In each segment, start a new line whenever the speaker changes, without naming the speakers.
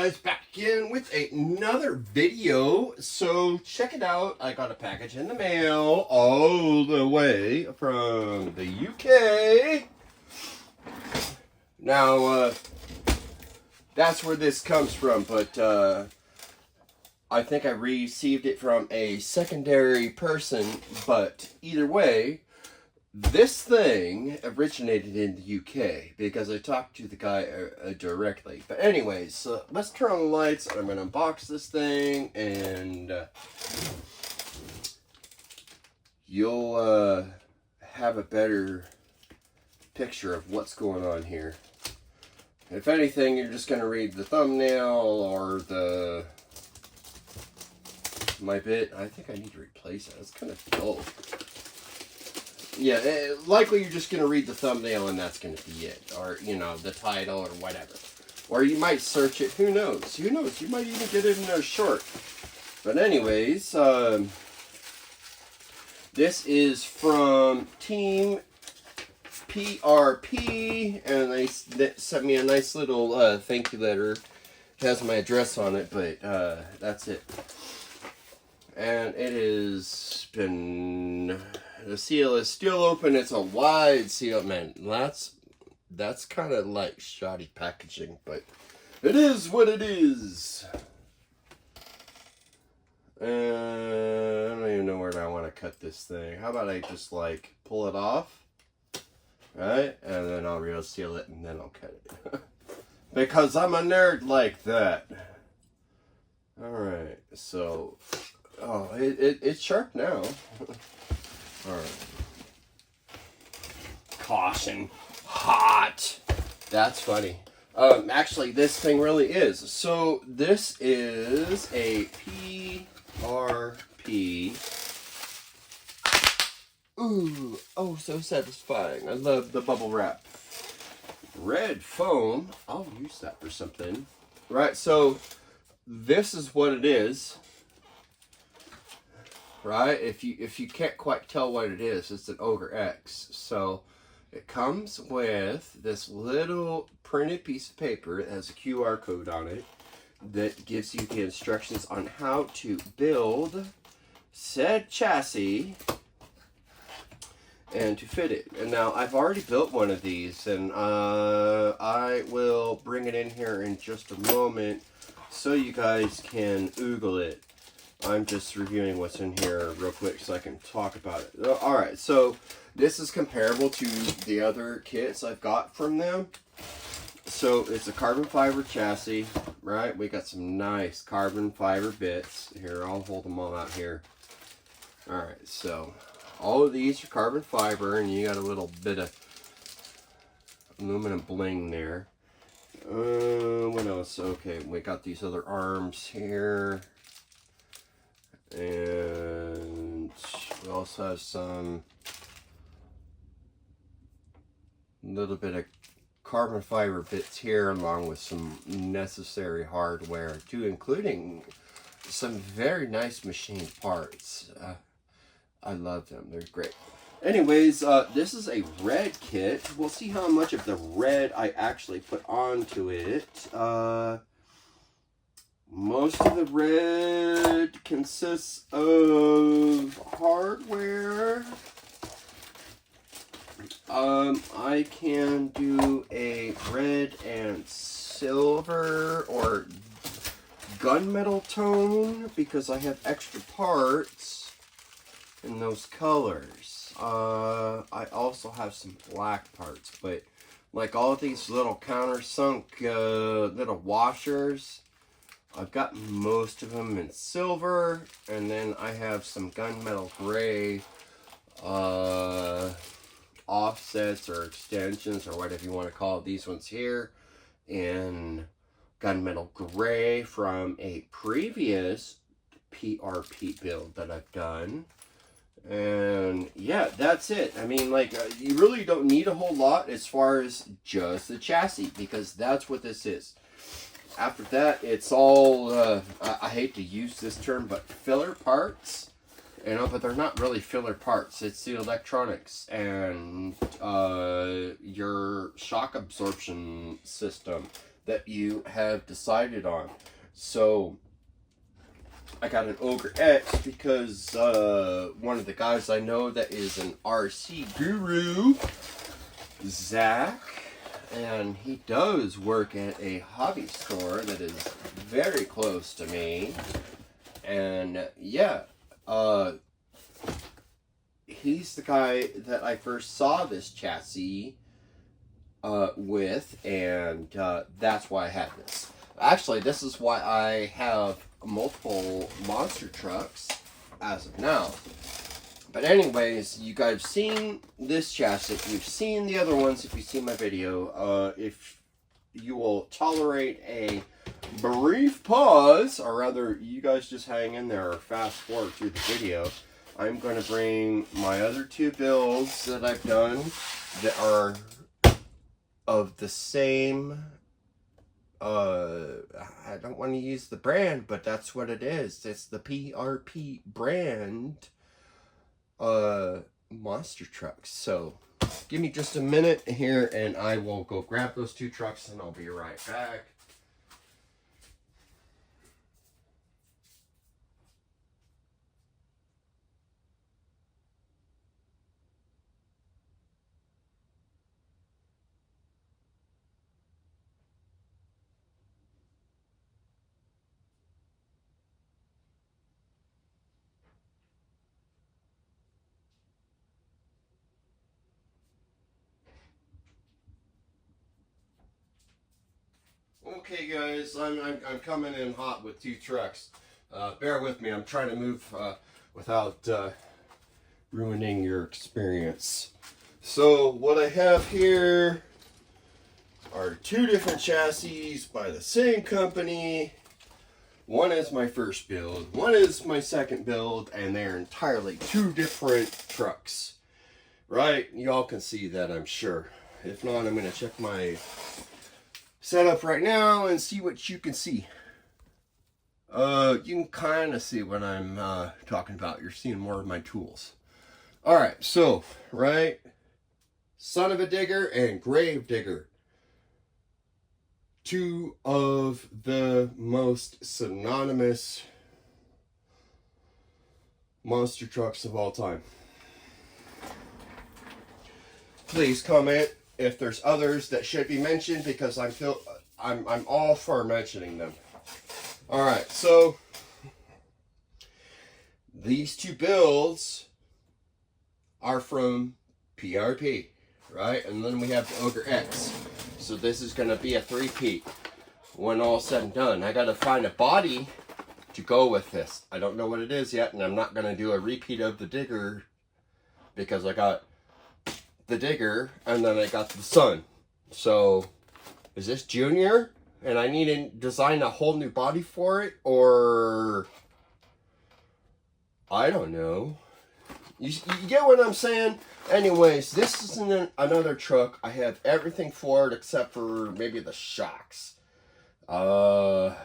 guys, back again with another video. So check it out, I got a package in the mail all the way from the UK. Now that's where this comes from, but I think I received it from a secondary person. But either way, this thing originated in the UK because I talked to the guy directly. But anyways, let's turn on the lights. I'm going to unbox this thing and you'll have a better picture of what's going on here. If anything, you're just going to read the thumbnail or my bit. I think I need to replace it. It's kind of dull. Yeah, likely you're just going to read the thumbnail and that's going to be it. Or, you know, the title or whatever. Or you might search it. Who knows? Who knows? You might even get it in a short. But anyways, this is from Team PRP. And they sent me a nice little thank you letter. It has my address on it, but that's it. And it has been... The seal is still open. It's a wide seal. Man, that's kind of like shoddy packaging, but it is what it is. I don't even know where I want to cut this thing. How about I just like pull it off, right? And then I'll real seal it and then I'll cut it. Because I'm a nerd like that. Alright, so... Oh, it's sharp now. Alright. Caution. Hot. That's funny. Actually, this thing really is. So, this is a PRP. Ooh. Oh, so satisfying. I love the bubble wrap. Red foam. I'll use that for something. Right, so, this is what it is. Right, if you can't quite tell what it is, it's an Ogre X. So it comes with this little printed piece of paper. It has a QR code on it that gives you the instructions on how to build said chassis and to fit it. And now I've already built one of these, and I will bring it in here in just a moment so you guys can oogle it. I'm just reviewing what's in here real quick so I can talk about it. Alright, so this is comparable to the other kits I've got from them. So it's a carbon fiber chassis, right? We got some nice carbon fiber bits. Here, I'll hold them all out here. Alright, so all of these are carbon fiber and you got a little bit of aluminum bling there. What else? Okay, we got these other arms here. And we also have some little bit of carbon fiber bits here along with some necessary hardware too, including some very nice machine parts. I love them. They're great. Anyways, this is a red kit. We'll see how much of the red I actually put onto it. Most of the red consists of hardware. I can do a red and silver or gunmetal tone because I have extra parts in those colors. I also have some black parts, but like all of these little countersunk little washers, I've got most of them in silver, and then I have some gunmetal gray offsets or extensions or whatever you want to call it. These ones here in gunmetal gray from a previous PRP build that I've done. And yeah, that's it. I mean, like, you really don't need a whole lot as far as just the chassis, because that's what this is. After that, it's all, I hate to use this term, but filler parts. You know, but they're not really filler parts. It's the electronics and your shock absorption system that you have decided on. So I got an Ogre X because one of the guys I know that is an RC guru, Zach, and he does work at a hobby store that is very close to me. And yeah, he's the guy that I first saw this chassis with, and that's why I had this. Actually, this is why I have multiple monster trucks as of now. But anyways, you guys have seen this chassis. You've seen the other ones if you've seen my video. If you will tolerate a brief pause, or rather, you guys just hang in there or fast forward through the video, I'm going to bring my other two builds that I've done that are of the same, I don't want to use the brand, but that's what it is. It's the PRP brand monster trucks. So give me just a minute here and I will go grab those two trucks and I'll be right back. Okay guys, I'm coming in hot with two trucks. Bear with me, I'm trying to move without ruining your experience. So what I have here are two different chassis by the same company. One is my first build, one is my second build, and they're entirely two different trucks. Right? Y'all can see that, I'm sure. If not, I'm going to check my setup right now and see what you can see. You can kind of see what I'm talking about. You're seeing more of my tools. Alright, so, right, Son of a Digger and Grave Digger. Two of the most synonymous monster trucks of all time. Please comment if there's others that should be mentioned, because I'm all for mentioning them. All right, so these two builds are from PRP, right? And then we have the Ogre X. So this is going to be a three-peat when all said and done. I got to find a body to go with this. I don't know what it is yet, and I'm not going to do a repeat of the Digger because I got the Digger and then I got the Sun. So is this Junior and I need to design a whole new body for it, or I don't know. You get what I'm saying? Anyways, this is another truck. I have everything for it except for maybe the shocks. A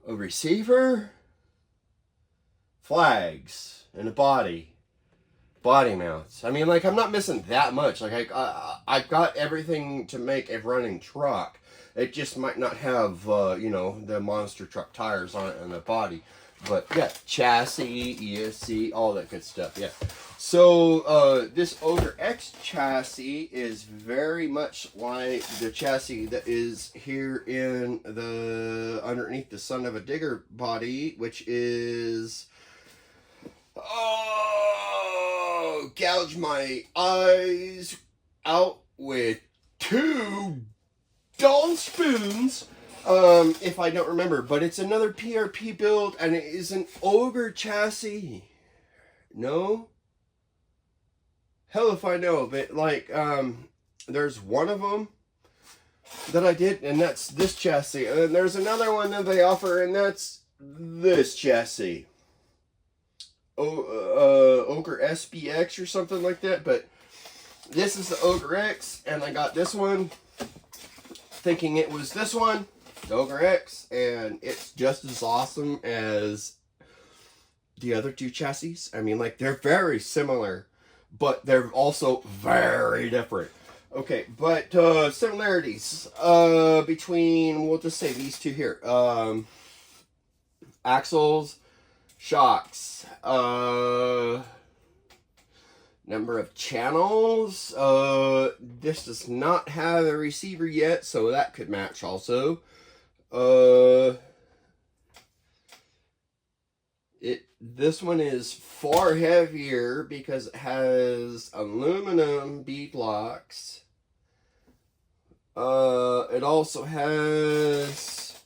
receiver, flags, and a body mounts. I mean, like, I'm not missing that much. Like, I've got everything to make a running truck. It just might not have, you know, the monster truck tires on it and the body. But, yeah, chassis, ESC, all that good stuff, yeah. So, this Ogre X chassis is very much like the chassis that is here in the, underneath the Son of a Digger body, which is, oh, gouge my eyes out with two dull spoons. If I don't remember, but it's another PRP build, and it is an Ogre chassis. No? Hell if I know, but like, there's one of them that I did, and that's this chassis, and then there's another one that they offer, and that's this chassis. Ogre SBX or something like that, but this is the Ogre X, and I got this one thinking it was this one, the Ogre X, and it's just as awesome as the other two chassis. I mean, like, they're very similar, but they're also very different. Okay, but similarities between, we'll just say these two here. Axles, shocks, number of channels. This does not have a receiver yet, so that could match also. This one is far heavier because it has aluminum bead locks. It also has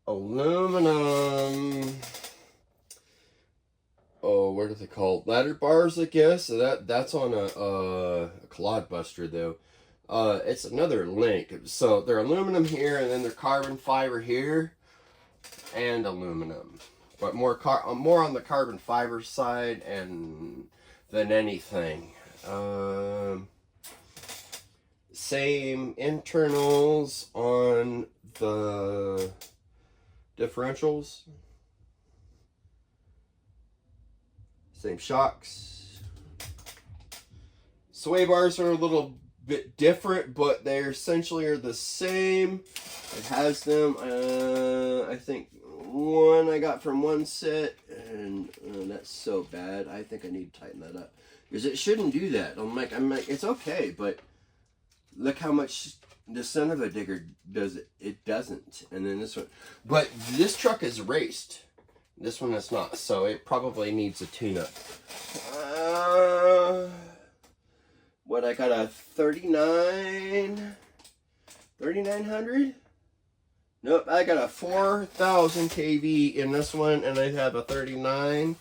aluminum, what are they called? Ladder bars, I guess. So that's on a Clodbuster though. It's another link. So they're aluminum here, and then they're carbon fiber here, and aluminum. But more on the carbon fiber side than anything. Same internals on the differentials. Same shocks. Sway bars are a little bit different, but they essentially are the same. It has them, I think one I got from one set, and that's so bad. I think I need to tighten that up because it shouldn't do that. I'm like, it's okay, but look how much the son of a digger does it. It doesn't. And then this one, but this truck is raced. This one is not, so it probably needs a tune-up. What, I got a 3900? Nope, I got a 4000 kV in this one, and I have a 39,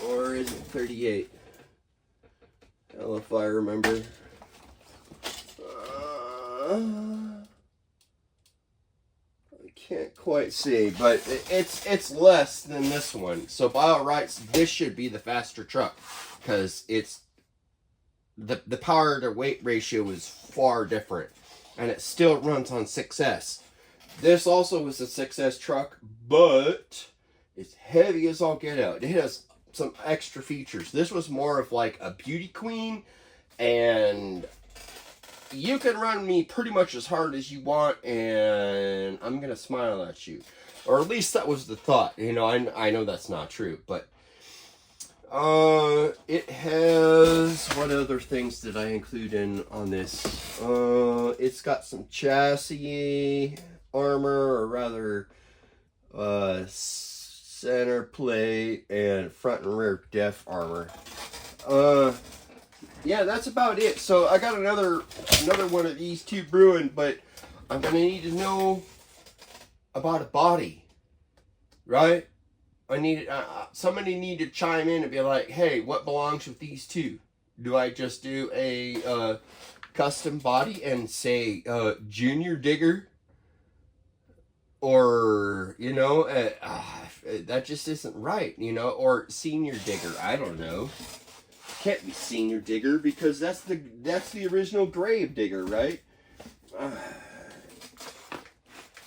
or is it 38? Hell if I remember. I can't quite see, but it's less than this one. So by all rights, this should be the faster truck, because it's the power to weight ratio is far different, and it still runs on 6S. This also was a 6S truck, but it's heavy as all get out. It has some extra features. This was more of like a beauty queen, and you can run me pretty much as hard as you want, and I'm going to smile at you. Or at least that was the thought. You know, I know that's not true, but it has, what other things did I include in on this? It's got some chassis armor, or rather center plate and front and rear def armor. Yeah, that's about it. So I got another one of these two brewing, but I'm gonna need to know about a body, right? I need somebody need to chime in and be like, hey, what belongs with these two? Do I just do a custom body and say junior digger? Or, you know, that just isn't right, you know, or senior digger. I don't know. Can't be senior digger because that's the original grave digger, right?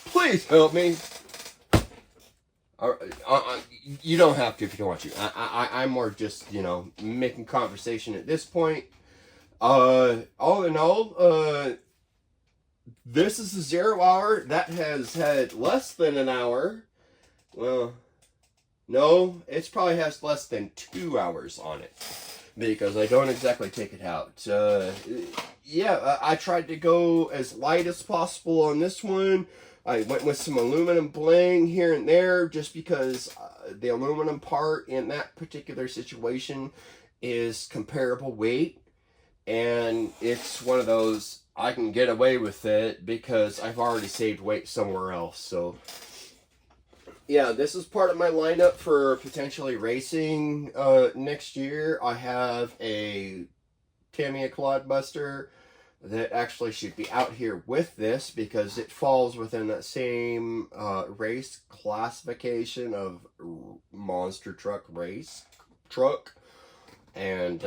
Please help me. You don't have to if you don't want to. I'm more just, you know, making conversation at this point. All in all, this is a 0 hour. That has had less than an hour. Well, no, it probably has less than 2 hours on it, because I don't exactly take it out. Yeah, I tried to go as light as possible on this one. I went with some aluminum bling here and there, just because the aluminum part in that particular situation is comparable weight. And it's one of those, I can get away with it because I've already saved weight somewhere else. So yeah, this is part of my lineup for potentially racing next year. I have a Tamiya Clodbuster that actually should be out here with this because it falls within that same race classification of monster truck race truck. And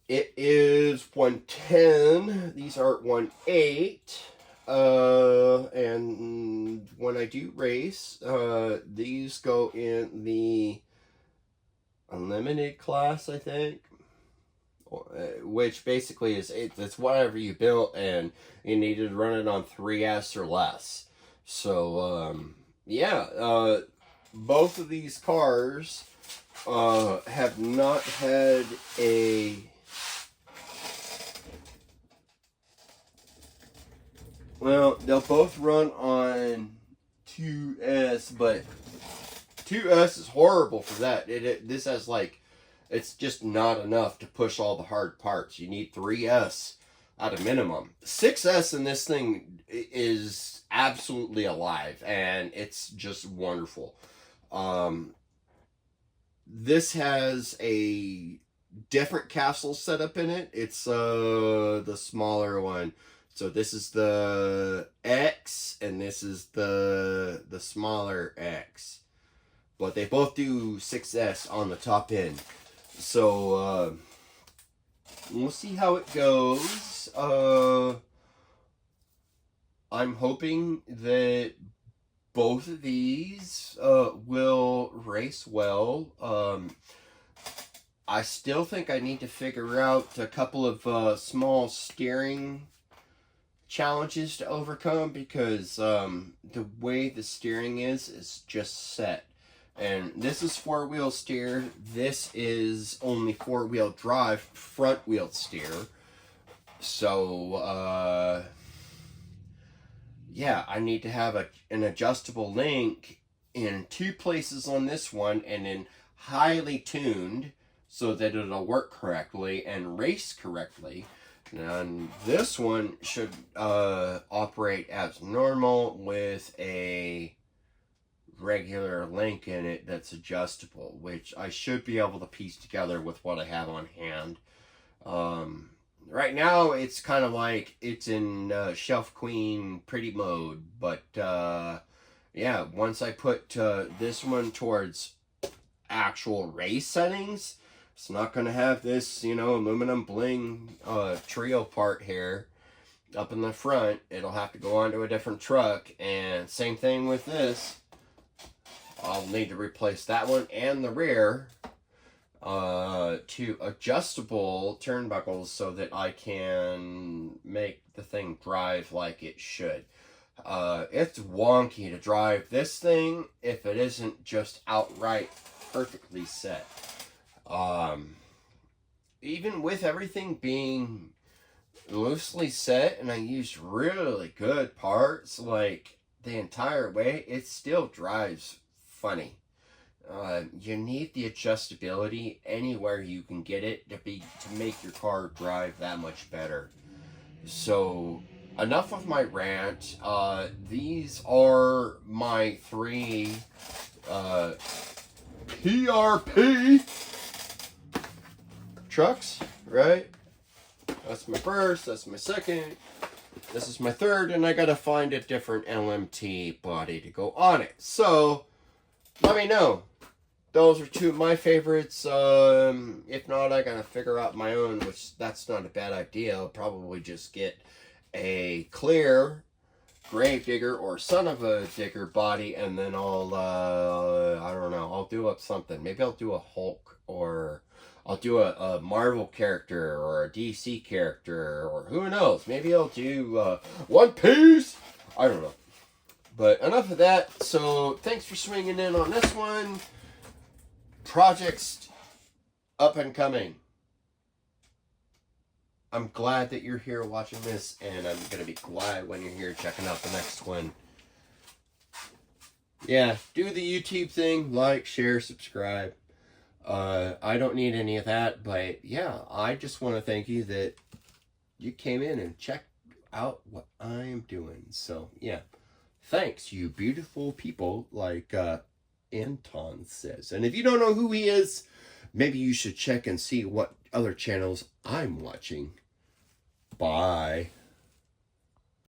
it is 110. These are 1.8. And when I do race, these go in the unlimited class, I think, which basically is it's whatever you built and you needed to run it on 3S or less. So yeah, both of these cars have not had a well, they'll both run on 2S, but 2S is horrible for that. This has like, it's just not enough to push all the hard parts. You need 3S at a minimum. 6S in this thing is absolutely alive, and it's just wonderful. This has a different castle setup in it. It's the smaller one. So this is the X, and this is the smaller X. But they both do 6S on the top end. So we'll see how it goes. I'm hoping that both of these will race well. I still think I need to figure out a couple of small steering challenges to overcome, because the way the steering is just set. And this is 4-wheel steer. This is only 4-wheel drive, front wheel steer. So yeah, I need to have an adjustable link in 2 places on this one, and then highly tuned so that it'll work correctly and race correctly. And this one should operate as normal with a regular link in it that's adjustable, which I should be able to piece together with what I have on hand. Right now, it's kind of like it's in Shelf Queen pretty mode, but yeah, once I put this one towards actual race settings, it's not going to have this, you know, aluminum bling trio part here up in the front. It'll have to go onto a different truck, and same thing with this. I'll need to replace that one and the rear to adjustable turnbuckles so that I can make the thing drive like it should. It's wonky to drive this thing if it isn't just outright perfectly set. Even with everything being loosely set and I used really good parts like the entire way, it still drives funny. You need the adjustability anywhere you can get it to make your car drive that much better. So enough of my rant. These are my 3 PRP trucks, right? That's my first, that's my second, this is my third, and I gotta find a different LMT body to go on it. So let me know. Those are 2 of my favorites. If not, I gotta figure out my own, which that's not a bad idea. I'll probably just get a clear Gravedigger or Son of a Digger body, and then I'll I don't know, I'll do up something. Maybe I'll do a Hulk, or I'll do a Marvel character or a DC character, or who knows, maybe I'll do One Piece. I don't know. But enough of that. So thanks for swinging in on this one. Projects up and coming. I'm glad that you're here watching this, and I'm going to be glad when you're here checking out the next one. Yeah, do the YouTube thing, like, share, subscribe. I don't need any of that, but yeah, I just want to thank you that you came in and checked out what I'm doing. So yeah, thanks, you beautiful people, like Anton says. And if you don't know who he is, maybe you should check and see what other channels I'm watching. Bye.